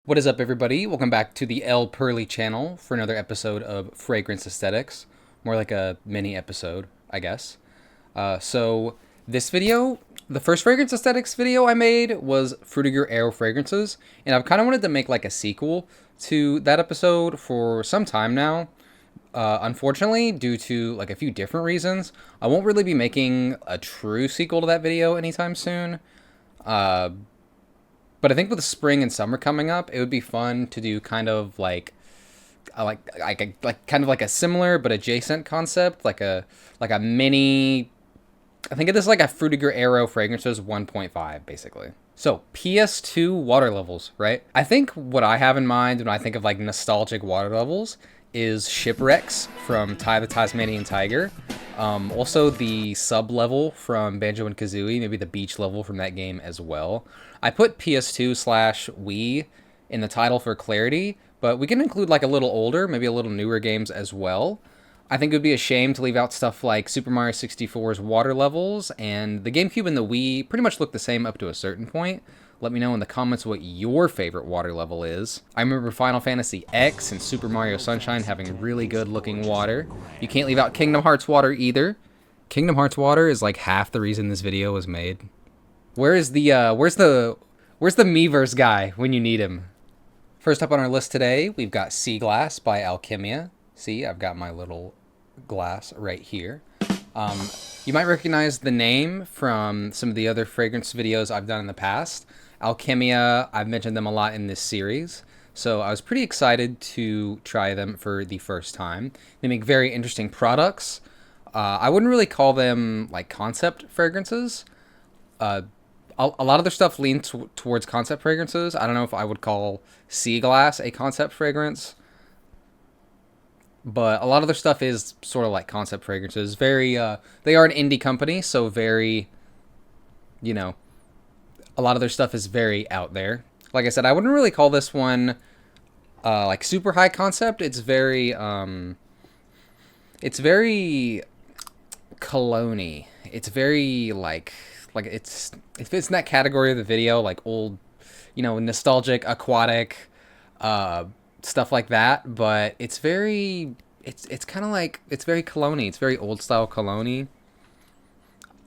What is up, everybody? Welcome back to the El Pearly channel for another episode of Fragrance Aesthetics. More like a mini episode, I guess. So this video, the first Fragrance Aesthetics video I made was frutigerero fragrances, and I've kind of wanted to make like a sequel to that episode for some time now. Unfortunately, due to like a few different reasons, I won't really be making a true sequel to that video anytime soon. But I think with the spring and summer coming up, it would be fun to do kind of like kind of like a similar but adjacent concept, like a mini. I think it is like a frutigerero fragrances 1.5 basically. So PS2 water levels, right? I think what I have in mind when I think of like nostalgic water levels is Shipwrecks from Ty the Tasmanian Tiger. Also the sub level from Banjo and Kazooie, maybe the beach level from that game as well. I put PS2/Wii in the title for clarity, but we can include like a little older, maybe a little newer games as well. I think it would be a shame to leave out stuff like Super Mario 64's water levels, and the GameCube and the Wii pretty much look the same up to a certain point. Let me know in the comments what your favorite water level is. I remember Final Fantasy X and Super Mario Sunshine having really good looking water. You can't leave out Kingdom Hearts water either. Kingdom Hearts water is like half the reason this video was made. Where's the Miiverse guy when you need him? First up on our list today, we've got Seaglass by Alkemia. See, I've got my little glass right here. You might recognize the name from some of the other fragrance videos I've done in the past. Alkemia, I've mentioned them a lot in this series, so I was pretty excited to try them for the first time. They make very interesting products. I wouldn't really call them like concept fragrances. A lot of their stuff leans towards concept fragrances. I don't know if I would call Seaglass a concept fragrance, but a lot of their stuff is sort of like concept fragrances. Very, they are an indie company, so very, you know, a lot of their stuff is very out there. Like I said, I wouldn't really call this one like super high concept. It's very cologne-y. It's very like it fits in that category of the video, like old, you know, nostalgic, aquatic, stuff like that. But it's very, it's kind of like, it's very cologne-y. It's very old style cologne-y.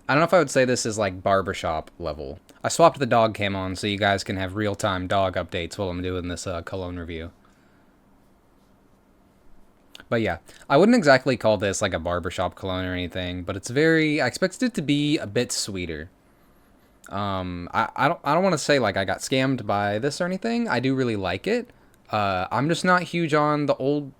I don't know if I would say this is like barbershop level. I swapped the dog cam on so you guys can have real-time dog updates while I'm doing this cologne review. But yeah, I wouldn't exactly call this like a barbershop cologne or anything, but it's very, I expected it to be a bit sweeter. I don't want to say like I got scammed by this or anything. I do really like it. I'm just not huge on the old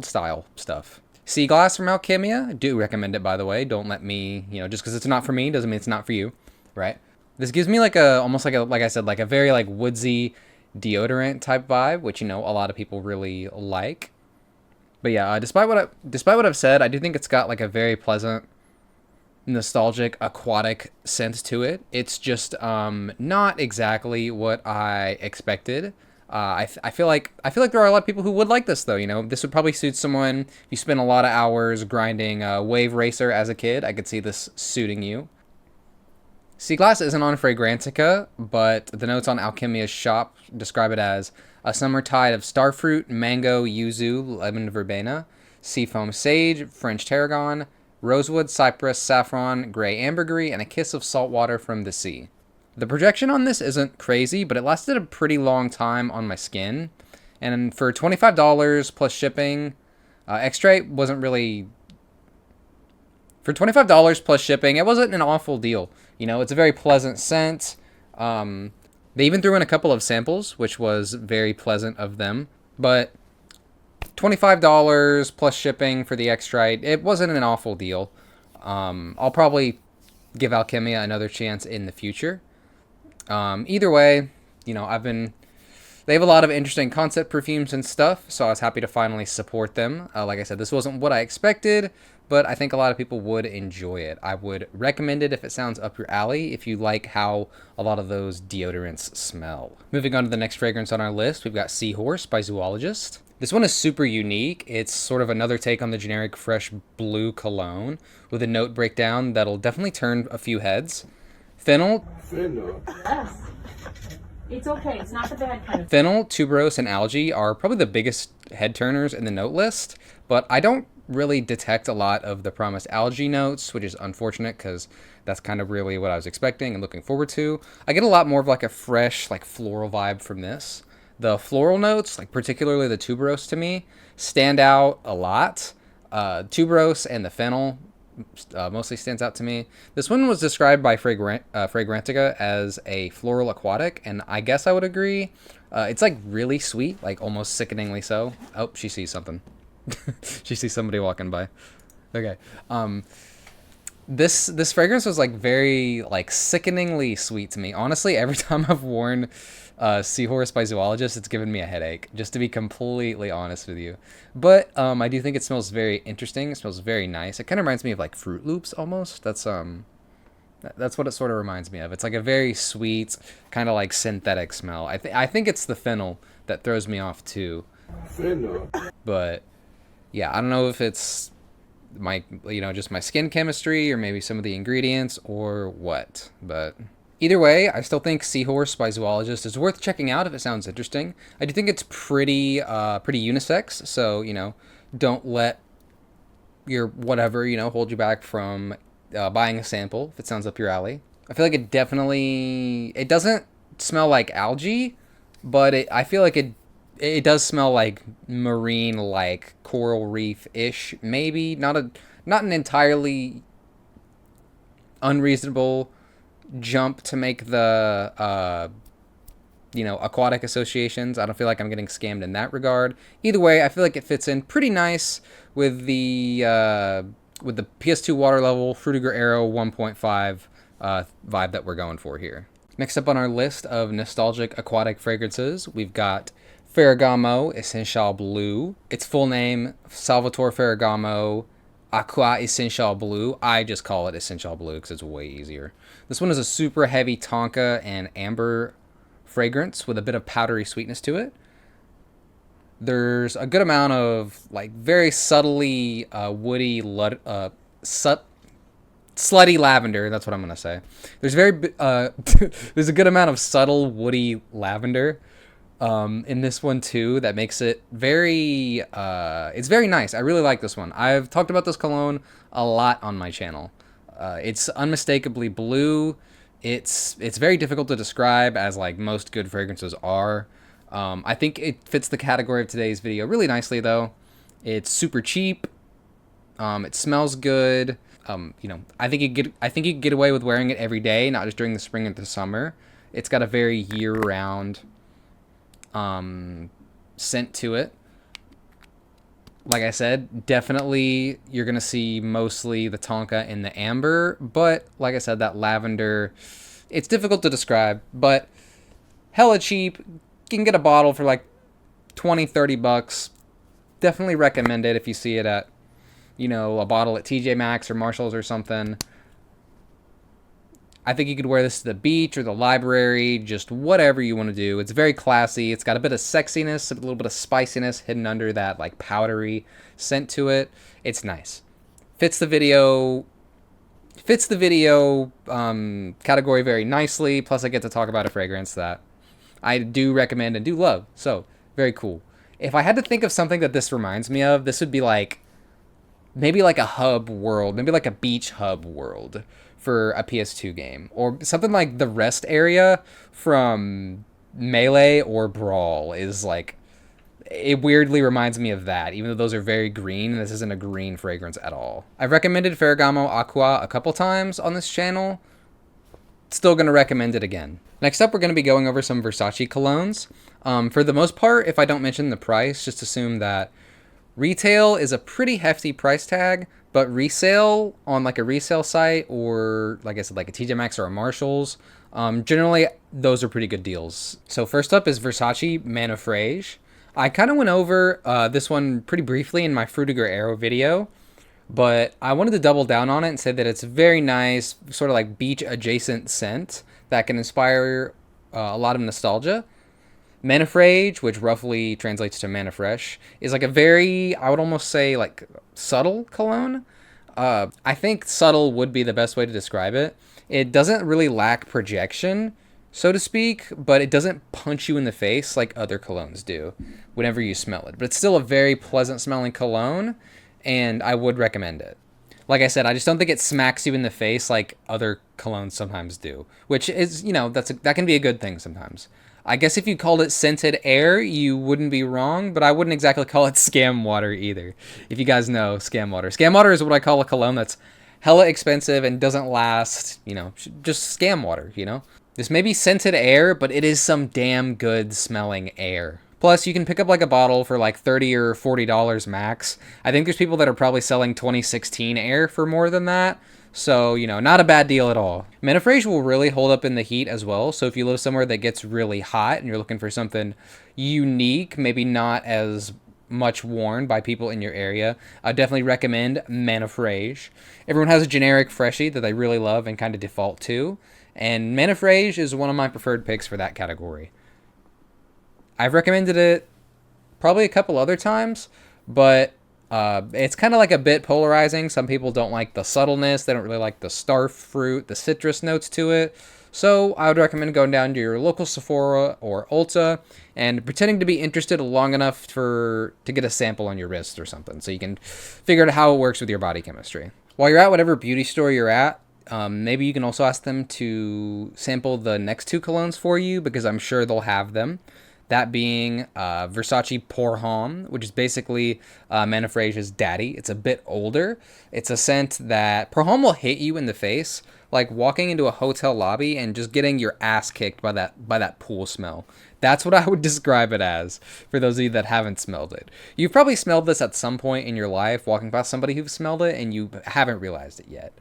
style stuff. Seaglass from Alkemia, I do recommend it, by the way. Don't let me, you know, just because it's not for me doesn't mean it's not for you, right? This gives me like a, almost like a, like I said, like a very like woodsy deodorant type vibe, which, you know, a lot of people really like. But yeah, despite what I've said, I do think it's got like a very pleasant, nostalgic, aquatic sense to it. It's just not exactly what I expected. I feel like there are a lot of people who would like this though. You know, this would probably suit someone. If you spent a lot of hours grinding Wave Racer as a kid, I could see this suiting you. Seaglass isn't on Fragrantica, but the notes on Alkemia's shop describe it as a summer tide of starfruit, mango, yuzu, lemon verbena, seafoam sage, French tarragon, rosewood, cypress, saffron, gray ambergris, and a kiss of salt water from the sea. The projection on this isn't crazy, but it lasted a pretty long time on my skin. And for $25 plus shipping, X-Ray wasn't really... For $25 plus shipping, it wasn't an awful deal. You know, it's a very pleasant scent. They even threw in a couple of samples, which was very pleasant of them. But $25 plus shipping for the X-Rite, it wasn't an awful deal. I'll probably give Alkemia another chance in the future. Either way, you know, they have a lot of interesting concept perfumes and stuff, so I was happy to finally support them. Like I said, this wasn't what I expected, but I think a lot of people would enjoy it. I would recommend it if it sounds up your alley, if you like how a lot of those deodorants smell. Moving on to the next fragrance on our list, we've got Seahorse by Zoologist. This one is super unique. It's sort of another take on the generic fresh blue cologne with a note breakdown that'll definitely turn a few heads. Fennel. Fennel. Yes. It's okay. It's not the bad kind of. Fennel, tuberose, and algae are probably the biggest head turners in the note list, but I don't really detect a lot of the promised algae notes, which is unfortunate because that's kind of really what I was expecting and looking forward to. I get a lot more of like a fresh, like floral vibe from this. The floral notes, like particularly the tuberose to me, stand out a lot. Tuberose and the fennel mostly stands out to me. This one was described by Fragrantica as a floral aquatic, and I guess I would agree. It's like really sweet, like almost sickeningly so. Oh, she sees something. She sees somebody walking by. Okay. This fragrance was like very like sickeningly sweet to me. Honestly, every time I've worn Seahorse by Zoologist, it's given me a headache. Just to be completely honest with you, but I do think it smells very interesting. It smells very nice. It kind of reminds me of like Fruit Loops almost. That's what it sort of reminds me of. It's like a very sweet kind of like synthetic smell. I think it's the fennel that throws me off too. Fennel. But yeah, I don't know if it's my just my skin chemistry or maybe some of the ingredients or what, but either way I still think Seahorse by Zoologist is worth checking out if it sounds interesting. I do think it's pretty unisex, so don't let your whatever hold you back from buying a sample if it sounds up your alley. I feel like it doesn't smell like algae, but I feel like it does smell like marine, like coral reef ish. Maybe not an entirely unreasonable jump to make the aquatic associations. I don't feel like I'm getting scammed in that regard. Either way, I feel like it fits in pretty nice with the PS2 water level frutigerero 1.5 vibe that we're going for here. Next up on our list of nostalgic aquatic fragrances, we've got Ferragamo Essenziale Blue. Its full name, Salvatore Ferragamo Acqua Essenziale Blue. I just call it Essenziale Blue because it's way easier. This one is a super heavy tonka and amber fragrance with a bit of powdery sweetness to it. There's a good amount of like very subtly woody, slutty lavender. That's what I'm gonna say. There's there's a good amount of subtle woody lavender in this one too. That makes it it's very nice. I really like this one. I've talked about this cologne a lot on my channel. It's unmistakably blue. It's very difficult to describe, as like most good fragrances are. I think it fits the category of today's video really nicely though. It's super cheap. It smells good. I think you could get away with wearing it every day, not just during the spring and the summer. It's got a very year-round scent to it. Like I said, definitely you're gonna see mostly the tonka and the amber, but like I said, that lavender, it's difficult to describe, but hella cheap. You can get a bottle for like 20-30 bucks. Definitely recommend it if you see it at a bottle at TJ Maxx or Marshall's or something. I think you could wear this to the beach or the library, just whatever you want to do. It's very classy. It's got a bit of sexiness, a little bit of spiciness hidden under that like powdery scent to it. It's nice. Fits the video category very nicely. Plus, I get to talk about a fragrance that I do recommend and do love. So, very cool. If I had to think of something that this reminds me of, this would be like maybe like a hub world, maybe like a beach hub world for a PS2 game, or something like the rest area from Melee or Brawl is like, it weirdly reminds me of that, even though those are very green. This isn't a green fragrance at all. I've recommended Ferragamo Acqua a couple times on this channel. Still going to recommend it again. Next up, we're going to be going over some Versace colognes. For the most part, if I don't mention the price, just assume that retail is a pretty hefty price tag, but resale on like a resale site or like I said, like a TJ Maxx or a Marshall's, generally those are pretty good deals. So first up is Versace Man of Fraiche. I kind of went over this one pretty briefly in my frutigerero video, but I wanted to double down on it and say that it's very nice, sort of like beach adjacent scent that can inspire a lot of nostalgia. Man of Fraiche, which roughly translates to Man of Fresh, is like a very, I would almost say like subtle cologne. I think subtle would be the best way to describe it. It doesn't really lack projection. so to speak, but it doesn't punch you in the face like other colognes do whenever you smell it. But it's still a very pleasant smelling cologne, and I would recommend it. Like I said, I just don't think it smacks you in the face like other colognes sometimes do, which is, that can be a good thing sometimes. I guess if you called it scented air, you wouldn't be wrong, but I wouldn't exactly call it scam water either. If you guys know scam water. Scam water is what I call a cologne that's hella expensive and doesn't last, just scam water. This may be scented air, but it is some damn good smelling air. Plus, you can pick up like a bottle for like $30 or $40 max. I think there's people that are probably selling 2016 air for more than that. So, not a bad deal at all. Menafrage will really hold up in the heat as well. So if you live somewhere that gets really hot and you're looking for something unique, maybe not as much worn by people in your area, I definitely recommend Menafrage. Everyone has a generic freshie that they really love and kind of default to. And Menafrage is one of my preferred picks for that category. I've recommended it probably a couple other times, but it's kind of like a bit polarizing. Some people don't like the subtleness. They don't really like the star fruit, the citrus notes to it. So I would recommend going down to your local Sephora or Ulta and pretending to be interested long enough to get a sample on your wrist or something, so you can figure out how it works with your body chemistry. While you're at whatever beauty store you're at, maybe you can also ask them to sample the next two colognes for you, because I'm sure they'll have them. That being Versace Pour Homme, which is basically Menafrage's daddy. It's a bit older. It's a scent that Pour Homme will hit you in the face, like walking into a hotel lobby and just getting your ass kicked by that pool smell. That's what I would describe it as, for those of you that haven't smelled it. You've probably smelled this at some point in your life, walking past somebody who's smelled it, and you haven't realized it yet.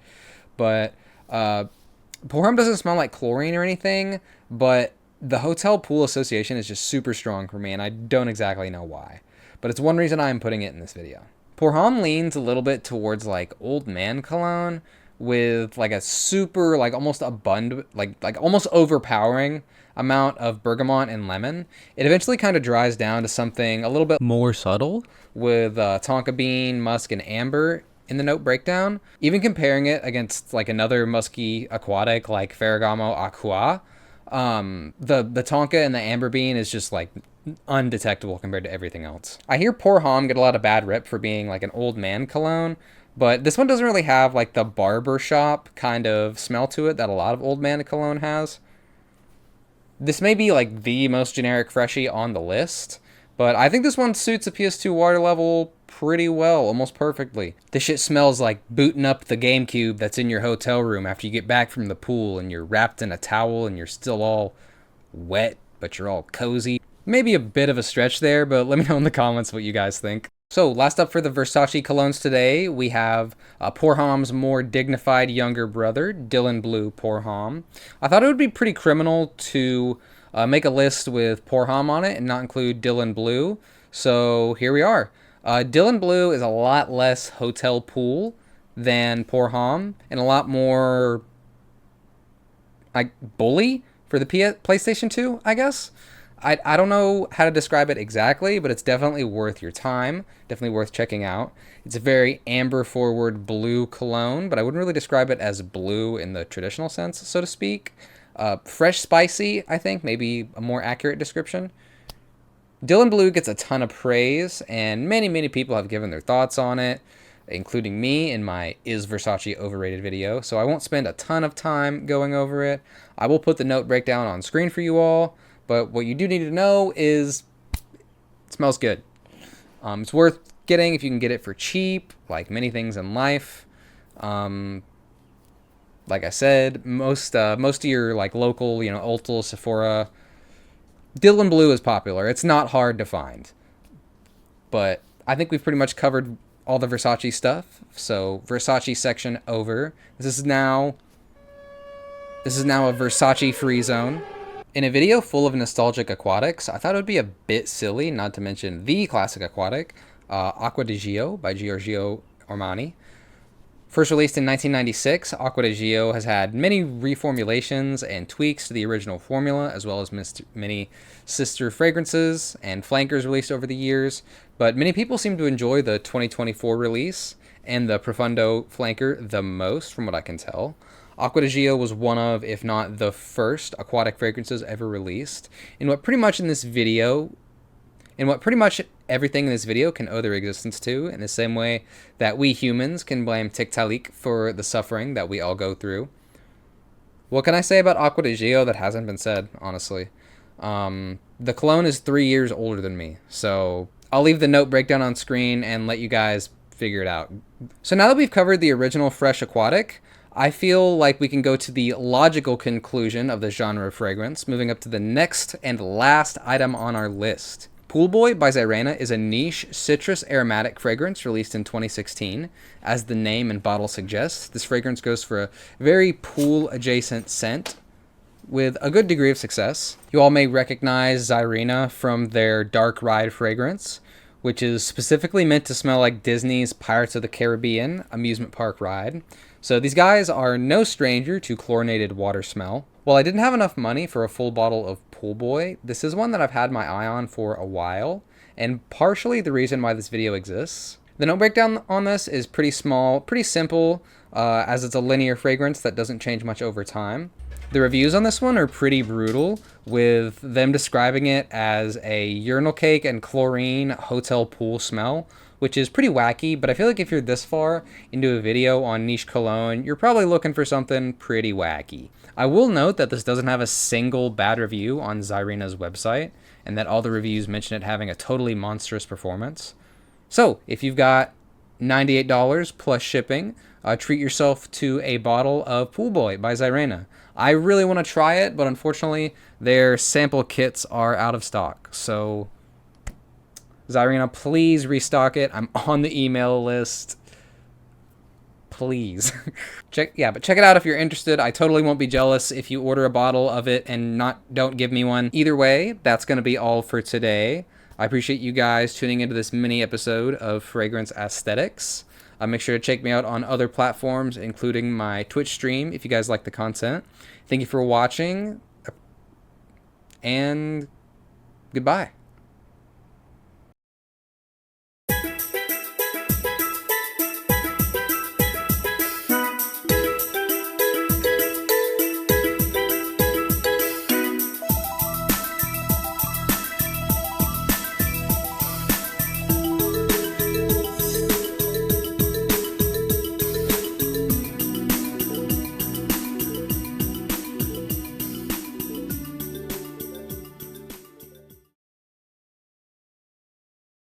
But Pour Homme doesn't smell like chlorine or anything, but the Hotel Pool Association is just super strong for me, and I don't exactly know why. But it's one reason I'm putting it in this video. Pour Homme leans a little bit towards like old man cologne with like a super, like almost abundant, like almost overpowering amount of bergamot and lemon. It eventually kind of dries down to something a little bit more subtle with tonka bean, musk, and amber in the note breakdown. Even comparing it against like another musky aquatic like Ferragamo Acqua, the tonka and the amber bean is just like undetectable compared to everything else. I hear Pour Homme get a lot of bad rep for being like an old man cologne, but this one doesn't really have like the barber shop kind of smell to it that a lot of old man cologne has. This may be like the most generic freshie on the list, but I think this one suits a PS2 water level pretty well, almost perfectly. This shit smells like booting up the GameCube that's in your hotel room after you get back from the pool and you're wrapped in a towel and you're still all wet, but you're all cozy. Maybe a bit of a stretch there, but let me know in the comments what you guys think. So last up for the Versace colognes today, we have Pour Homme's more dignified younger brother, Dylan Blue Pour Homme. I thought it would be pretty criminal to make a list with Pour Homme on it and not include Dylan Blue, so here we are. Dylan Blue is a lot less hotel pool than Pour Homme, and a lot more like bully for the PlayStation 2, I guess. I don't know how to describe it exactly, but it's definitely worth your time, definitely worth checking out. It's a very amber forward blue cologne, but I wouldn't really describe it as blue in the traditional sense, so to speak. Fresh spicy, I think, maybe a more accurate description. Dylan Blue gets a ton of praise, and many people have given their thoughts on it, including me in my Is Versace Overrated video, so I won't spend a ton of time going over it. I will put the note breakdown on screen for you all, but what you do need to know is it smells good. It's worth getting if you can get it for cheap, like many things in life. Like I said, most of your like local, Ulta, Sephora, Dylan Blue is popular. It's not hard to find. But I think we've pretty much covered all the Versace stuff. So Versace section over. This is now a Versace free zone. In a video full of nostalgic aquatics, I thought it would be a bit silly not to mention the classic aquatic, Acqua Di Gio by Giorgio Armani. First released in 1996, Acqua Di Gio has had many reformulations and tweaks to the original formula, as well as many sister fragrances and flankers released over the years, but many people seem to enjoy the 2024 release and the Profundo flanker the most, from what I can tell. Acqua Di Gio was one of, if not the first, aquatic fragrances ever released. And what pretty much everything in this video can owe their existence to, in the same way that we humans can blame Tiktaalik for the suffering that we all go through. What can I say about Acqua Di Gio that hasn't been said, honestly? The cologne is 3 years older than me, so I'll leave the note breakdown on screen and let you guys figure it out. So now that we've covered the original Fresh Aquatic, I feel like we can go to the logical conclusion of the genre of fragrance, moving up to the next and last item on our list. Pool Boy by Xyrena is a niche citrus aromatic fragrance released in 2016. As the name and bottle suggests, this fragrance goes for a very pool-adjacent scent with a good degree of success. You all may recognize Xyrena from their Dark Ride fragrance, which is specifically meant to smell like Disney's Pirates of the Caribbean amusement park ride. So these guys are no stranger to chlorinated water smell. While I didn't have enough money for a full bottle of Pool Boy, this is one that I've had my eye on for a while, and partially the reason why this video exists. The note breakdown on this is pretty small, pretty simple, as it's a linear fragrance that doesn't change much over time. The reviews on this one are pretty brutal, with them describing it as a urinal cake and chlorine hotel pool smell, which is pretty wacky, but I feel like if you're this far into a video on niche cologne, you're probably looking for something pretty wacky. I will note that this doesn't have a single bad review on Xyrena's website, and that all the reviews mention it having a totally monstrous performance. So, if you've got $98 plus shipping, treat yourself to a bottle of Pool Boy by Xyrena. I really want to try it, but unfortunately, their sample kits are out of stock. So, Xyrena, please restock it. I'm on the email list. Please. Check it out if you're interested. I totally won't be jealous if you order a bottle of it and don't give me one. Either way, that's going to be all for today. I appreciate you guys tuning into this mini episode of Fragrance Aesthetics. Make sure to check me out on other platforms, including my Twitch stream, if you guys like the content. Thank you for watching, and goodbye.